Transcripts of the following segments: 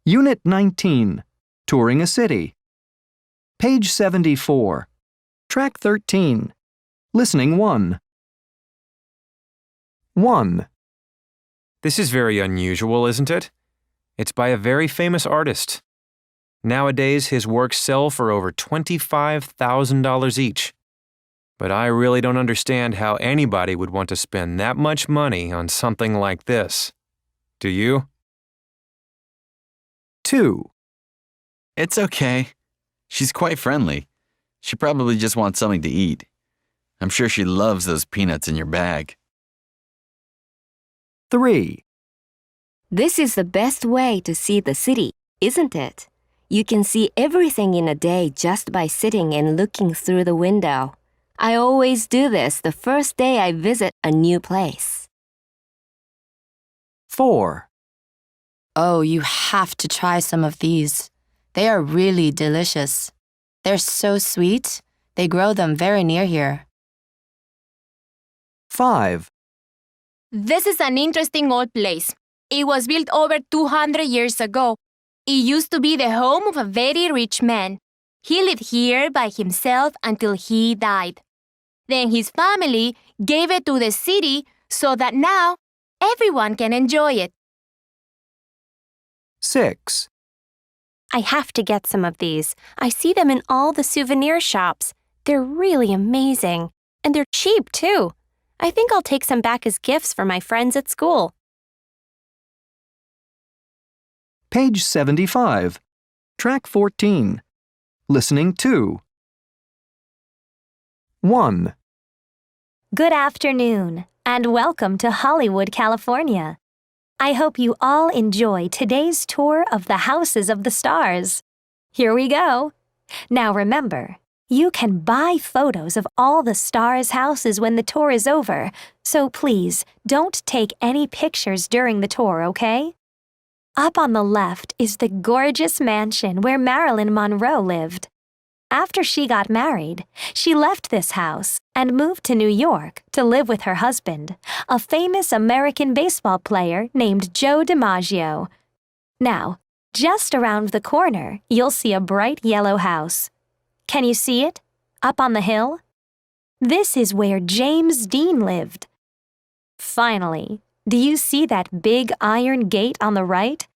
Unit 19, Touring a City. Page 74. Track 13. Listening 1. 1. This is very unusual, isn't it? It's by a very famous artist. Nowadays, his works sell for over $25,000 each. But I really don't understand how anybody would want to spend that much money on something like this. Do you? 2. It's okay. She's quite friendly. She probably just wants something to eat. I'm sure she loves those peanuts in your bag. 3. This is the best way to see the city, isn't it? You can see everything in a day just by sitting and looking through the window. I always do this the first day I visit a new place. 4. Oh, you have to try some of these. They are really delicious. They're so sweet. They grow them very near here. 5. This is an interesting old place. It was built over 200 years ago. It used to be the home of a very rich man. He lived here by himself until he died. Then his family gave it to the city so that now everyone can enjoy it. 6. I have to get some of these. I see them in all the souvenir shops. They're really amazing. And they're cheap, too. I think I'll take some back as gifts for my friends at school. Page 75. Track 14. Listening 2. 1. Good afternoon, and welcome to Hollywood, California. I hope you all enjoy today's tour of the Houses of the Stars. Here we go. Now remember, you can buy photos of all the stars' houses when the tour is over, so please don't take any pictures during the tour, okay? Up on the left is the gorgeous mansion where Marilyn Monroe lived. After she got married, she left this house and moved to New York to live with her husband, a famous American baseball player named Joe DiMaggio. Now, just around the corner, you'll see a bright yellow house. Can you see it? Up on the hill? This is where James Dean lived. Finally, do you see that big iron gate on the right?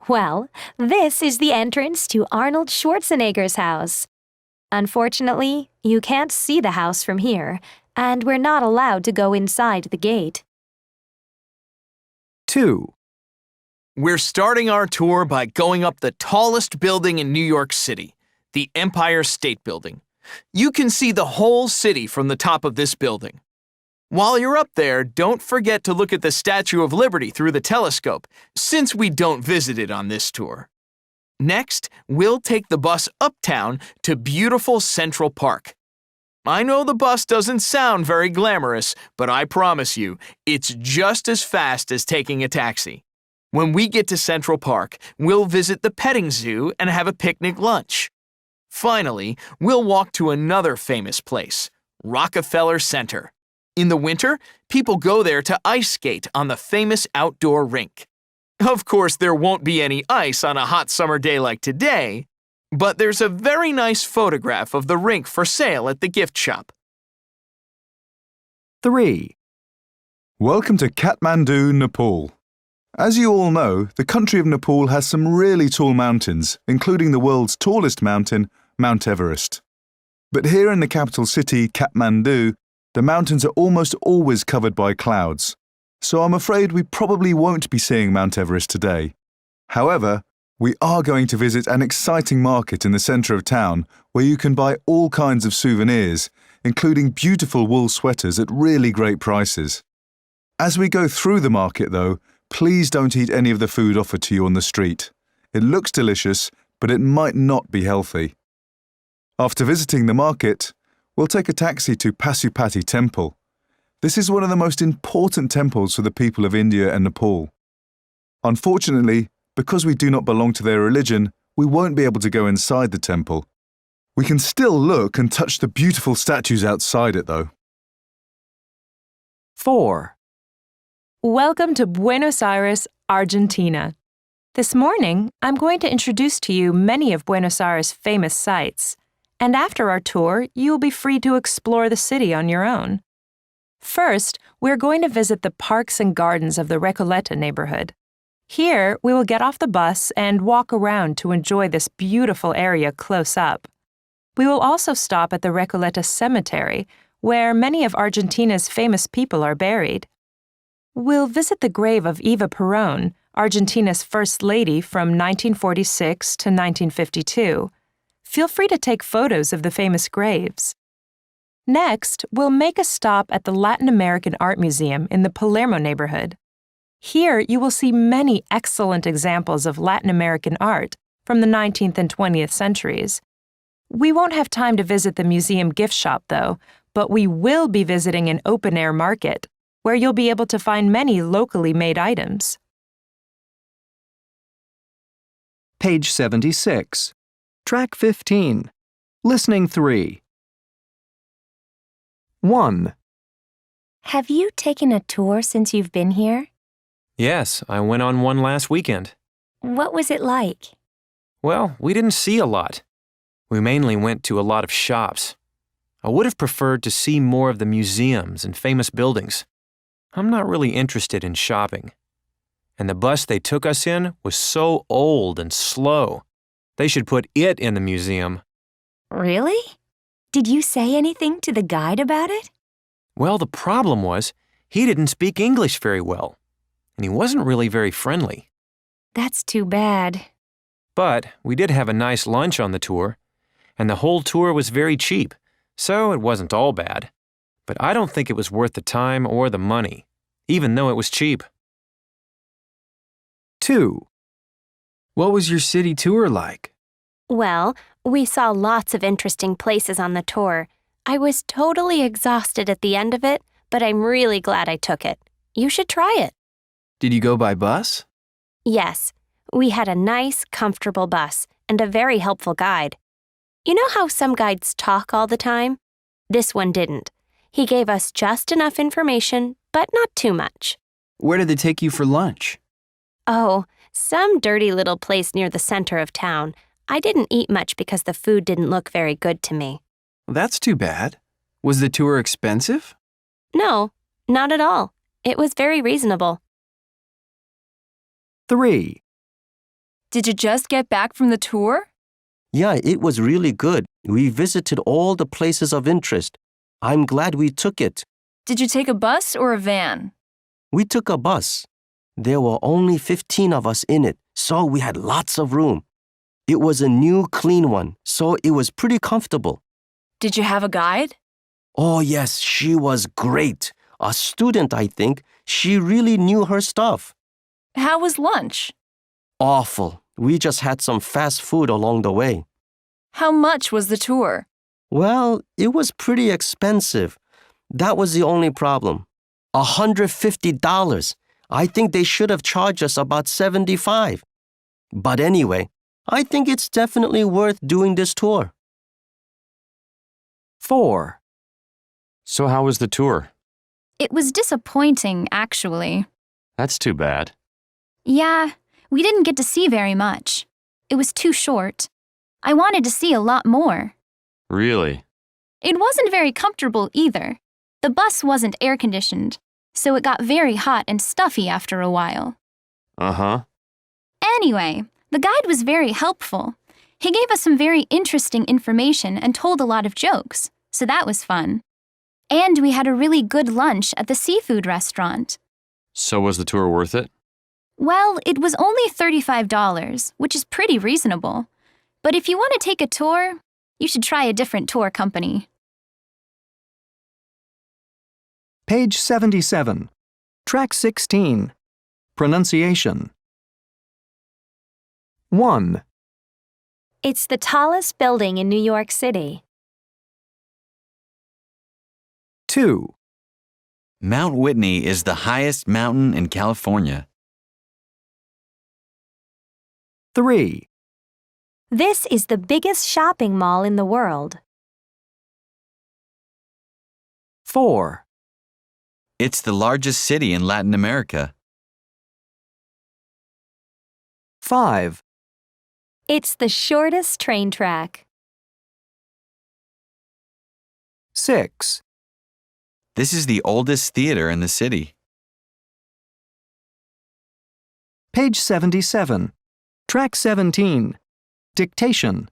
Well, this is the entrance to Arnold Schwarzenegger's house. Unfortunately, you can't see the house from here, and we're not allowed to go inside the gate. 2. We're starting our tour by going up the tallest building in New York City, the Empire State Building. You can see the whole city from the top of this building. While you're up there, don't forget to look at the Statue of Liberty through the telescope, since we don't visit it on this tour. Next, we'll take the bus uptown to beautiful Central Park. I know the bus doesn't sound very glamorous, but I promise you, it's just as fast as taking a taxi. When we get to Central Park, we'll visit the petting zoo and have a picnic lunch. Finally, we'll walk to another famous place, Rockefeller Center. In the winter, people go there to ice skate on the famous outdoor rink. Of course, there won't be any ice on a hot summer day like today, but there's a very nice photograph of the rink for sale at the gift shop. 3. Welcome to Kathmandu, Nepal. As you all know, the country of Nepal has some really tall mountains, including the world's tallest mountain, Mount Everest. But here in the capital city, Kathmandu, the mountains are almost always covered by clouds, so I'm afraid we probably won't be seeing Mount Everest today. However, we are going to visit an exciting market in the centre of town where you can buy all kinds of souvenirs, including beautiful wool sweaters at really great prices. As we go through the market, though, please don't eat any of the food offered to you on the street. It looks delicious, but it might not be healthy. After visiting the market, we'll take a taxi to Pasupati Temple. This is one of the most important temples for the people of India and Nepal. Unfortunately, because we do not belong to their religion, we won't be able to go inside the temple. We can still look and touch the beautiful statues outside it, though. 4. Welcome to Buenos Aires, Argentina. This morning, I'm going to introduce to you many of Buenos Aires' famous sites, and after our tour, you'll be free to explore the city on your own. First, we're going to visit the parks and gardens of the Recoleta neighborhood. Here, we will get off the bus and walk around to enjoy this beautiful area close up. We will also stop at the Recoleta Cemetery, where many of Argentina's famous people are buried. We'll visit the grave of Eva Perón, Argentina's first lady from 1946 to 1952. Feel free to take photos of the famous graves. Next, we'll make a stop at the Latin American Art Museum in the Palermo neighborhood. Here, you will see many excellent examples of Latin American art from the 19th and 20th centuries. We won't have time to visit the museum gift shop, though, but we will be visiting an open-air market, where you'll be able to find many locally made items. Page 76. Track 15. Listening 3. 1. Have you taken a tour since you've been here? Yes, I went on one last weekend. What was it like? Well, we didn't see a lot. We mainly went to a lot of shops. I would have preferred to see more of the museums and famous buildings. I'm not really interested in shopping. And the bus they took us in was so old and slow. They should put it in the museum. Really? Did you say anything to the guide about it? Well, the problem was, he didn't speak English very well, and he wasn't really very friendly. That's too bad. But we did have a nice lunch on the tour, and the whole tour was very cheap, so it wasn't all bad. But I don't think it was worth the time or the money, even though it was cheap. 2. What was your city tour like? Well, we saw lots of interesting places on the tour. I was totally exhausted at the end of it, but I'm really glad I took it. You should try it. Did you go by bus? Yes, we had a nice, comfortable bus and a very helpful guide. You know how some guides talk all the time? This one didn't. He gave us just enough information, but not too much. Where did they take you for lunch? Oh, some dirty little place near the center of town. I didn't eat much because the food didn't look very good to me. That's too bad. Was the tour expensive? No, not at all. It was very reasonable. 3. Did you just get back from the tour? Yeah, it was really good. We visited all the places of interest. I'm glad we took it. Did you take a bus or a van? We took a bus. There were only 15 of us in it, so we had lots of room. It was a new, clean one, so it was pretty comfortable. Did you have a guide? Oh, yes, she was great. A student, I think. She really knew her stuff. How was lunch? Awful. We just had some fast food along the way. How much was the tour? Well, it was pretty expensive. That was the only problem. $150. I think they should have charged us about $75. But anyway, I think it's definitely worth doing this tour. 4. So how was the tour? It was disappointing, actually. That's too bad. Yeah, we didn't get to see very much. It was too short. I wanted to see a lot more. Really? It wasn't very comfortable either. The bus wasn't air-conditioned, so it got very hot and stuffy after a while. Uh-huh. Anyway, the guide was very helpful. He gave us some very interesting information and told a lot of jokes, so that was fun. And we had a really good lunch at the seafood restaurant. So was the tour worth it? Well, it was only $35, which is pretty reasonable. But if you want to take a tour, you should try a different tour company. Page 77. Track 16. Pronunciation. 1. It's the tallest building in New York City. 2. Mount Whitney is the highest mountain in California. 3. This is the biggest shopping mall in the world. 4. It's the largest city in Latin America. 5. It's the shortest train track. 6. This is the oldest theater in the city. Page 77. Track 17. Dictation.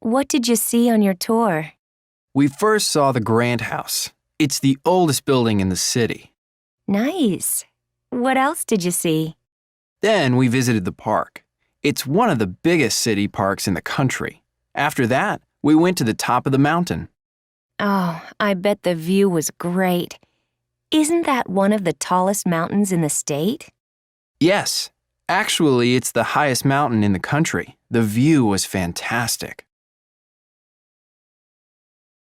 What did you see on your tour? We first saw the Grant House. It's the oldest building in the city. Nice. What else did you see? Then we visited the park. It's one of the biggest city parks in the country. After that, we went to the top of the mountain. Oh, I bet the view was great. Isn't that one of the tallest mountains in the state? Yes, actually, it's the highest mountain in the country. The view was fantastic.